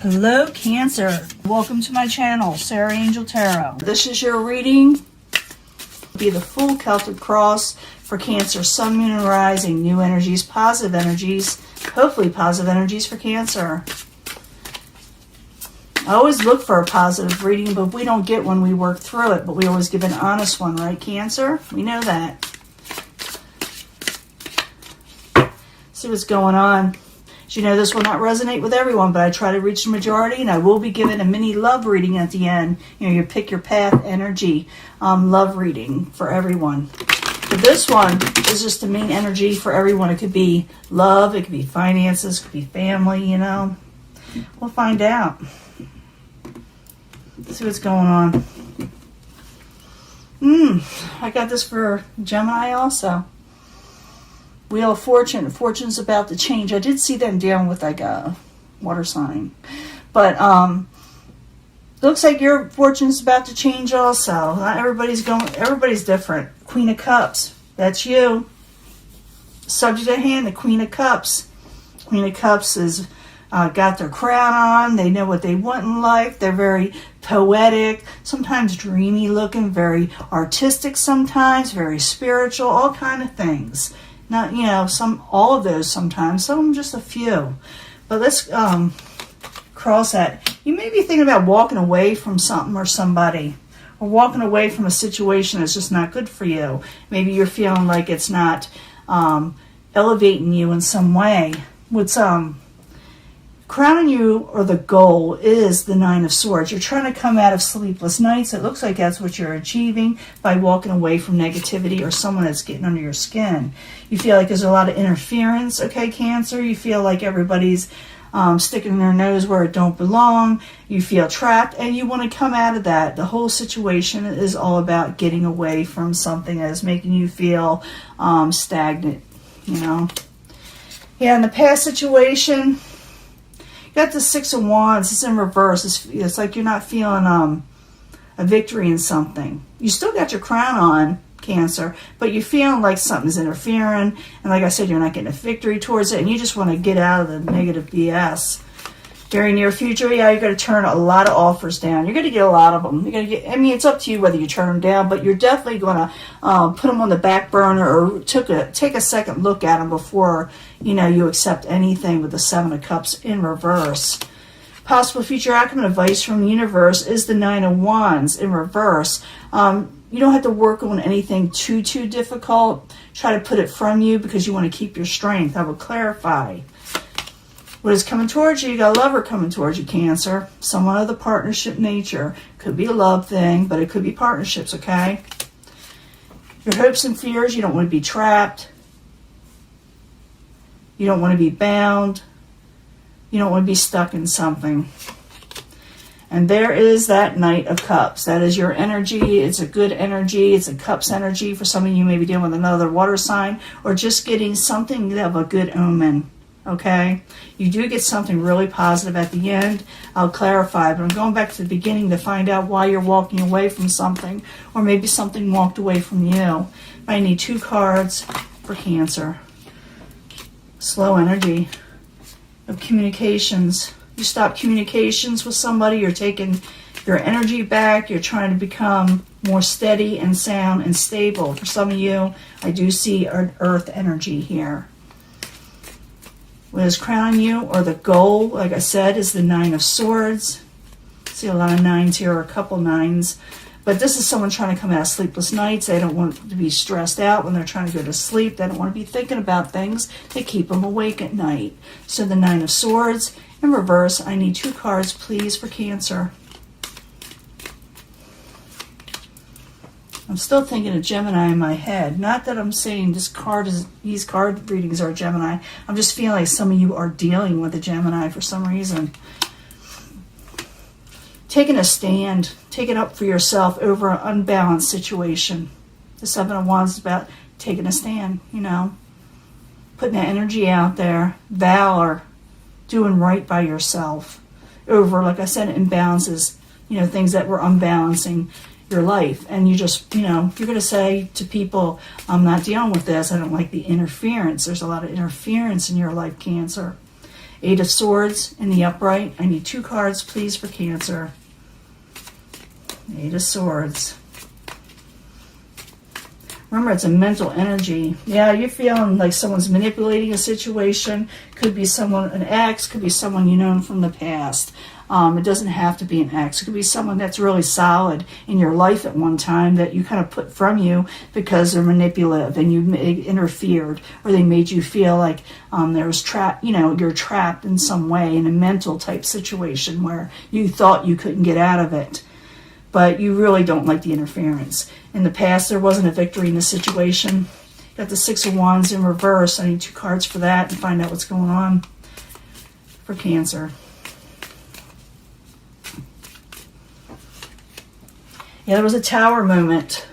Hello Cancer, welcome to my channel, Sarah Angel Tarot. This is your reading. Be the full Celtic cross for Cancer, Sun, Moon, and Rising. New energies, positive energies, hopefully positive energies for Cancer. I always look for a positive reading, but we don't get one, we work through it. But we always give an honest one, right, Cancer? We know that. See what's going on. As you know, this will not resonate with everyone, but I try to reach the majority, and I will be giving a mini love reading at the end. You know, your pick your path energy love reading for everyone. But this one is just the main energy for everyone. It could be love, it could be finances, it could be family, you know. We'll find out. Let's see what's going on. I got this for Gemini also. Wheel of Fortune. Fortune's about to change. I did see them dealing with like a water sign. But looks like your fortune's about to change also. Not everybody's different. Queen of Cups. That's you. Subject at hand, the Queen of Cups. Queen of Cups is got their crown on. They know what they want in life. They're very poetic, sometimes dreamy looking, very artistic sometimes, very spiritual, all kind of things. Not, you know, all of those sometimes, some of them just a few. But let's cross that. You may be thinking about walking away from something or somebody, or walking away from a situation that's just not good for you. Maybe you're feeling like it's not elevating you in some way. What's crowning you, or the goal, is the Nine of Swords. You're trying to come out of sleepless nights. It looks like that's what you're achieving by walking away from negativity or someone that's getting under your skin. You feel like there's a lot of interference, okay, Cancer? You feel like everybody's sticking their nose where it don't belong. You feel trapped, and you want to come out of that. The whole situation is all about getting away from something that is making you feel stagnant, you know? Yeah, in the past situation, got the Six of Wands. It's in reverse. It's like you're not feeling a victory in something. You still got your crown on, Cancer, but you're feeling like something's interfering. And like I said, you're not getting a victory towards it, and you just want to get out of the negative BS. Very near future, yeah, you're going to turn a lot of offers down. You're going to get a lot of them. You're going to get. I mean, it's up to you whether you turn them down, but you're definitely going to put them on the back burner, or take a second look at them before you accept anything with the Seven of Cups in reverse. Possible future outcome and advice from the universe is the Nine of Wands in reverse. You don't have to work on anything too difficult. Try to put it from you because you want to keep your strength. I will clarify. What is coming towards you? You got a lover coming towards you, Cancer. Someone of the partnership nature. Could be a love thing, but it could be partnerships, okay? Your hopes and fears, you don't want to be trapped. You don't want to be bound. You don't want to be stuck in something. And there is that Knight of Cups. That is your energy. It's a good energy. It's a Cups energy. For some of you, maybe dealing with another water sign, or just getting something of a good omen. Okay, you do get something really positive at the end. I'll clarify, but I'm going back to the beginning to find out why you're walking away from something, or maybe something walked away from you. I need 2 cards for Cancer. Slow energy of communications. You stop communications with somebody, you're taking your energy back, you're trying to become more steady and sound and stable. For some of you, I do see an earth energy here. What is crowning you, or the goal, like I said, is the Nine of Swords. See a lot of nines here, or a couple nines. But this is someone trying to come out of sleepless nights. They don't want to be stressed out when they're trying to go to sleep. They don't want to be thinking about things that keep them awake at night. So the Nine of Swords in reverse. I need 2 cards, please, for Cancer. I'm still thinking of Gemini in my head. Not that I'm saying these card readings are Gemini. I'm just feeling like some of you are dealing with a Gemini for some reason. Taking a stand, taking up for yourself over an unbalanced situation. The Seven of Wands is about taking a stand, putting that energy out there, valor, doing right by yourself over, like I said, imbalances, things that were unbalancing your life. And you just, you're going to say to people, I'm not dealing with this. I don't like the interference. There's a lot of interference in your life, Cancer. Eight of Swords in the upright. I need 2 cards, please, for Cancer. Eight of Swords. Remember, it's a mental energy. Yeah, you're feeling like someone's manipulating a situation. Could be someone, an ex, could be someone you know from the past. It doesn't have to be an ex. It could be someone that's really solid in your life at one time that you kind of put from you because they're manipulative and you interfered, or they made you feel like there was you're trapped in some way in a mental type situation where you thought you couldn't get out of it. But you really don't like the interference. In the past, there wasn't a victory in the situation. Got the Six of Wands in reverse. I need 2 cards for that and find out what's going on for Cancer. Yeah, there was a Tower moment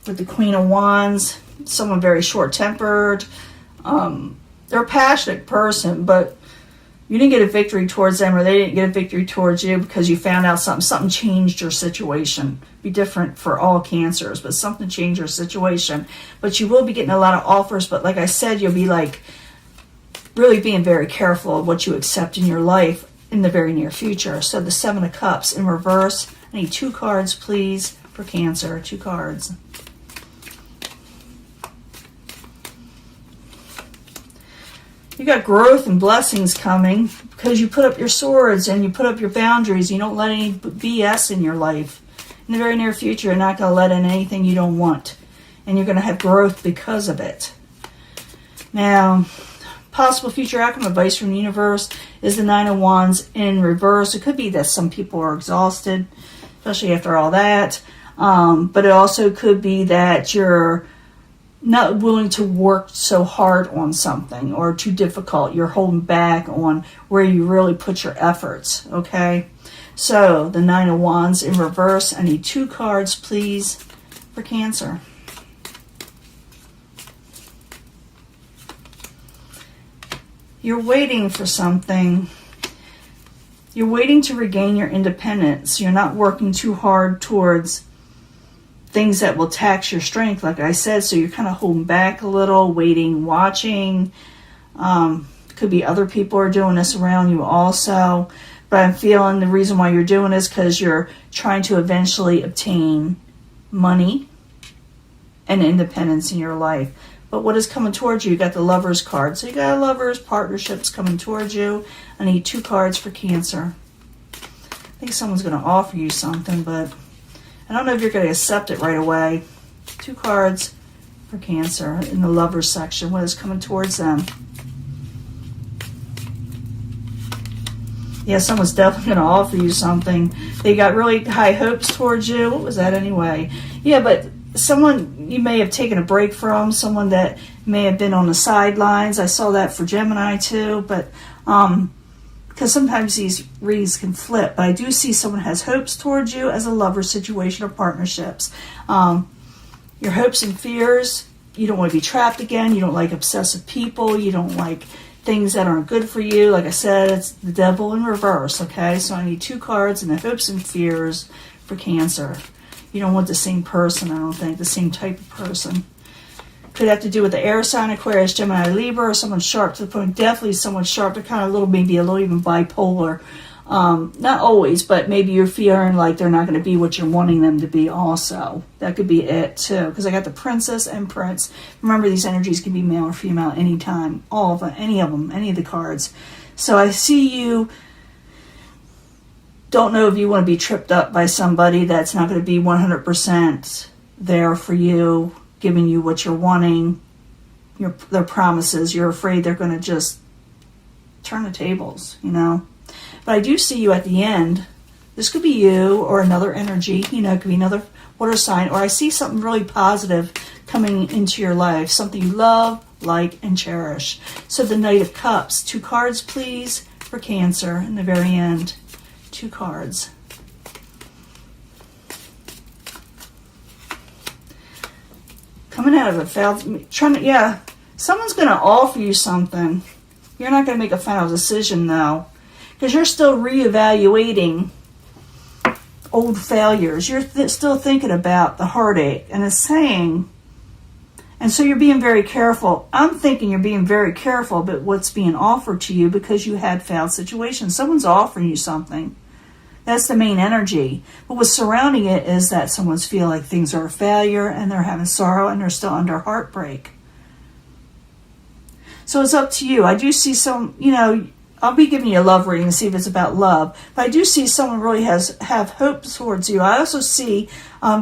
with the Queen of Wands. Someone very short-tempered. They're a passionate person, but you didn't get a victory towards them, or they didn't get a victory towards you because you found out something changed your situation. Be different for all Cancers, but something changed your situation. But you will be getting a lot of offers, but like I said, you'll be like really being very careful of what you accept in your life in the very near future. So the Seven of Cups in reverse. I need 2 cards, please, for Cancer. 2 cards. You got growth and blessings coming because you put up your swords and you put up your boundaries. You don't let any BS in your life. In the very near future, you're not going to let in anything you don't want. And you're going to have growth because of it. Now, possible future outcome advice from the universe is the Nine of Wands in reverse. It could be that some people are exhausted, especially after all that. But it also could be that you're not willing to work so hard on something, or too difficult. You're holding back on where you really put your efforts, okay? So, the Nine of Wands in reverse. I need 2 cards, please, for Cancer. You're waiting for something. You're waiting to regain your independence. You're not working too hard towards things that will tax your strength, like I said, so you're kind of holding back a little, waiting, watching. Could be other people are doing this around you also, but I'm feeling the reason why you're doing this because you're trying to eventually obtain money and independence in your life. But what is coming towards you? You got the Lovers card, so you got lovers, partnerships coming towards you. I need 2 cards for Cancer. I think someone's going to offer you something, but I don't know if you're going to accept it right away. 2 cards for Cancer in the Lovers section. What is coming towards them? Yeah, someone's definitely going to offer you something. They got really high hopes towards you. What was that anyway? Yeah, but someone you may have taken a break from, someone that may have been on the sidelines. I saw that for Gemini too, but because sometimes these readings can flip, but I do see someone has hopes towards you as a lover situation or partnerships. Your hopes and fears, you don't want to be trapped again. You don't like obsessive people. You don't like things that aren't good for you. Like I said, it's the Devil in reverse, okay? So I need 2 cards and the hopes and fears for Cancer. You don't want the same person, I don't think, the same type of person. Could have to do with the air sign, Aquarius, Gemini, Libra, or someone sharp to the point. Definitely someone sharp. They're kind of maybe a little even bipolar. Not always, but maybe you're feeling like they're not going to be what you're wanting them to be also. That could be it too. Because I got the Princess and Prince. Remember, these energies can be male or female anytime. All of them, any of the cards. So I see you. Don't know if you want to be tripped up by somebody that's not going to be 100% there for you, giving you what you're wanting, their promises. You're afraid they're going to just turn the tables, you know. But I do see you at the end. This could be you or another energy, you know, it could be another water sign, or I see something really positive coming into your life, something you love, like, and cherish. So the Knight of Cups, 2 cards, please, for Cancer in the very end. 2 cards. Coming out of a failed, someone's going to offer you something. You're not going to make a final decision though, because you're still reevaluating old failures. You're still thinking about the heartache, and it's saying, And so you're being very careful. I'm thinking you're being very careful about what's being offered to you because you had failed situations. Someone's offering you something. That's the main energy. But what's surrounding it is that someone's feel like things are a failure and they're having sorrow and they're still under heartbreak. So it's up to you. I do see some, I'll be giving you a love reading to see if it's about love. But I do see someone really have hope towards you. I also see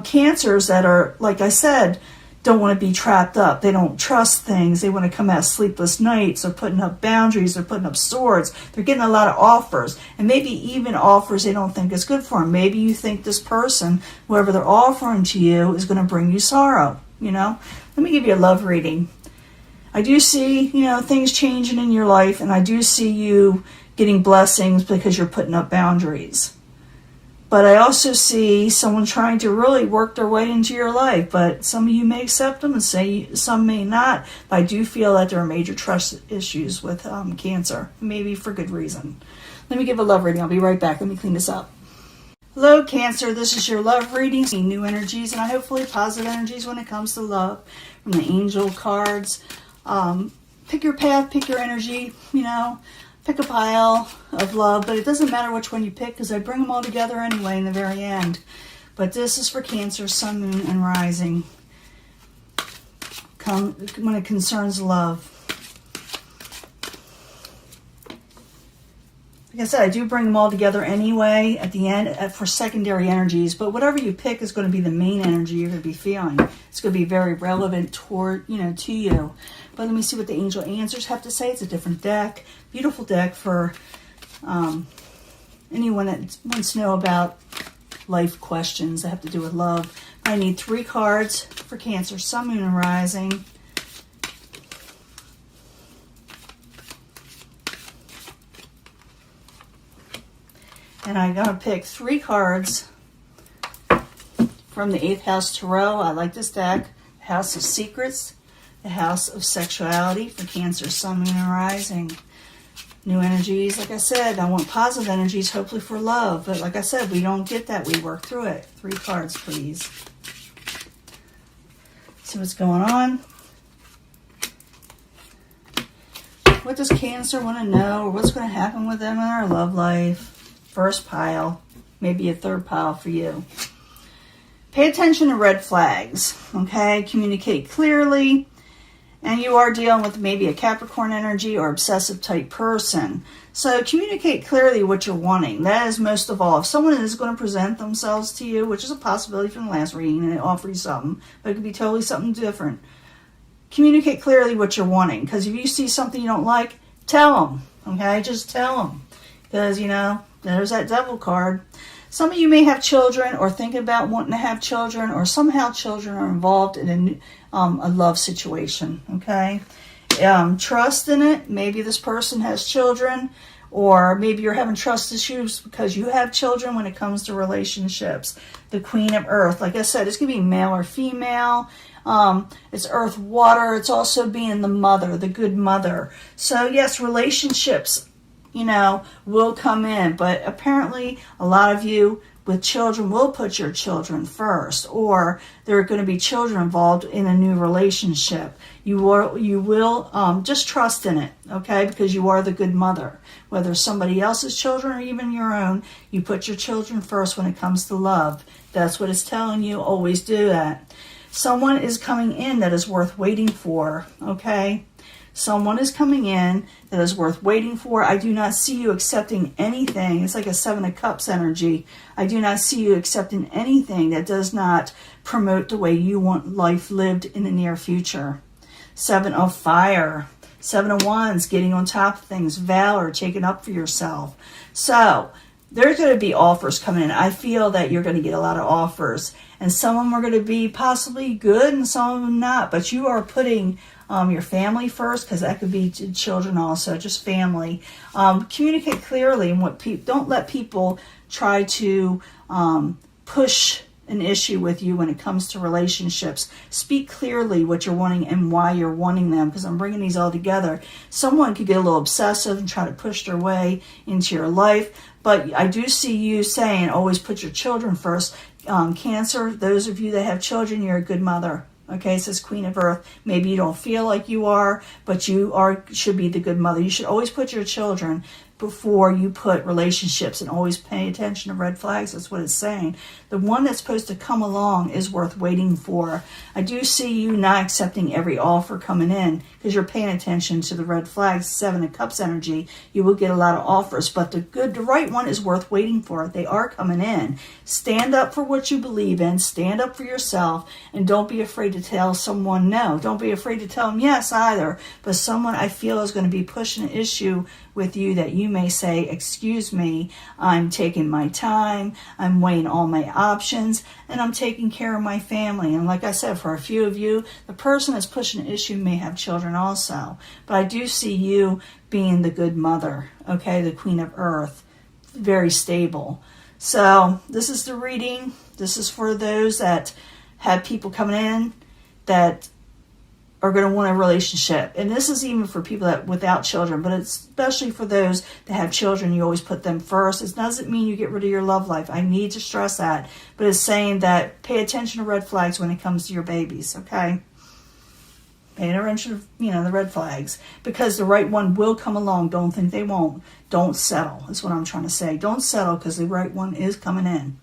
Cancers that are, like I said, don't want to be trapped up. They don't trust things. They want to come out sleepless nights. They're putting up boundaries. They're putting up swords. They're getting a lot of offers. And maybe even offers they don't think is good for them. Maybe you think this person, whoever they're offering to you, is going to bring you sorrow. Let me give you a love reading. I do see, things changing in your life. And I do see you getting blessings because you're putting up boundaries. But I also see someone trying to really work their way into your life. But some of you may accept them and some may not. But I do feel that there are major trust issues with Cancer. Maybe for good reason. Let me give a love reading. I'll be right back. Let me clean this up. Hello, Cancer. This is your love reading. New energies and hopefully positive energies when it comes to love. From the angel cards. Pick your path. Pick your energy. Pick a pile of love, but it doesn't matter which one you pick because I bring them all together anyway in the very end. But this is for Cancer, Sun, Moon, and Rising. When it concerns love. Like I said, I do bring them all together anyway at the end for secondary energies, but whatever you pick is going to be the main energy you're going to be feeling. It's going to be very relevant to you. But let me see what the angel answers have to say. It's a different deck. Beautiful deck for anyone that wants to know about life questions that have to do with love. I need 3 cards for Cancer, Sun, Moon, and Rising. And I'm going to pick 3 cards from the 8th House Tarot. I like this deck. House of Secrets. The House of Sexuality for Cancer, Sun, Moon, and Rising. New energies, like I said, I want positive energies, hopefully for love. But like I said, we don't get that. We work through it. 3 cards, please. See what's going on. What does Cancer want to know? Or what's going to happen with them in our love life? First pile. Maybe a third pile for you. Pay attention to red flags. Okay? Communicate clearly. And you are dealing with maybe a Capricorn energy or obsessive type person. So communicate clearly what you're wanting. That is most of all. If someone is going to present themselves to you, which is a possibility from the last reading, and they offer you something, but it could be totally something different. Communicate clearly what you're wanting. Because if you see something you don't like, tell them. Okay? Just tell them. Because, there's that devil card. Some of you may have children or think about wanting to have children, or somehow children are involved in a love situation, okay? Trust in it. Maybe this person has children, or maybe you're having trust issues because you have children when it comes to relationships. The Queen of Earth, like I said, it's going to be male or female. It's earth, water. It's also being the mother, the good mother. So yes, relationships will come in. But apparently a lot of you with children will put your children first, or there are going to be children involved in a new relationship. You will just trust in it, okay? Because you are the good mother. Whether somebody else's children or even your own, you put your children first when it comes to love. That's what it's telling you. Always do that. Someone is coming in that is worth waiting for, okay? Someone is coming in that is worth waiting for. I do not see you accepting anything. It's like a 7 of Cups energy. I do not see you accepting anything that does not promote the way you want life lived in the near future. 7 of Fire. 7 of Wands, getting on top of things. Valor, taking up for yourself. So, there's going to be offers coming in. I feel that you're going to get a lot of offers. And some of them are going to be possibly good and some of them not. But you are putting your family first, because that could be children also, just family. Communicate clearly and don't let people try to push an issue with you when it comes to relationships. Speak clearly what you're wanting and why you're wanting them, because I'm bringing these all together. Someone could get a little obsessive and try to push their way into your life, but I do see you saying always put your children first. Cancer, those of you that have children, you're a good mother. Okay, it says Queen of Earth. Maybe you don't feel like you are, but you should be the good mother. You should always put your children before you put relationships, and always pay attention to red flags. That's what it's saying. The one that's supposed to come along is worth waiting for. I do see you not accepting every offer coming in because you're paying attention to the red flags. 7 of Cups energy. You will get a lot of offers, but the right one is worth waiting for. They are coming in. Stand up for what you believe in. Stand up for yourself, and don't be afraid to tell someone no. Don't be afraid to tell them yes either. But someone I feel is going to be pushing an issue with you that you may say, excuse me, I'm taking my time, I'm weighing all my options, and I'm taking care of my family. And like I said, for a few of you, the person that's pushing an issue may have children also. But I do see you being the good mother, okay, the Queen of Earth, very stable. So this is the reading. This is for those that have people coming in that are going to want a relationship. And this is even for people that without children, but it's especially for those that have children. You always put them first. It doesn't mean you get rid of your love life. I need to stress that. But it's saying that pay attention to red flags when it comes to your babies, okay? Pay attention to, the red flags. Because the right one will come along. Don't think they won't. Don't settle. That's what I'm trying to say. Don't settle, because the right one is coming in.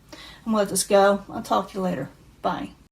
I'm going to let this go. I'll talk to you later. Bye.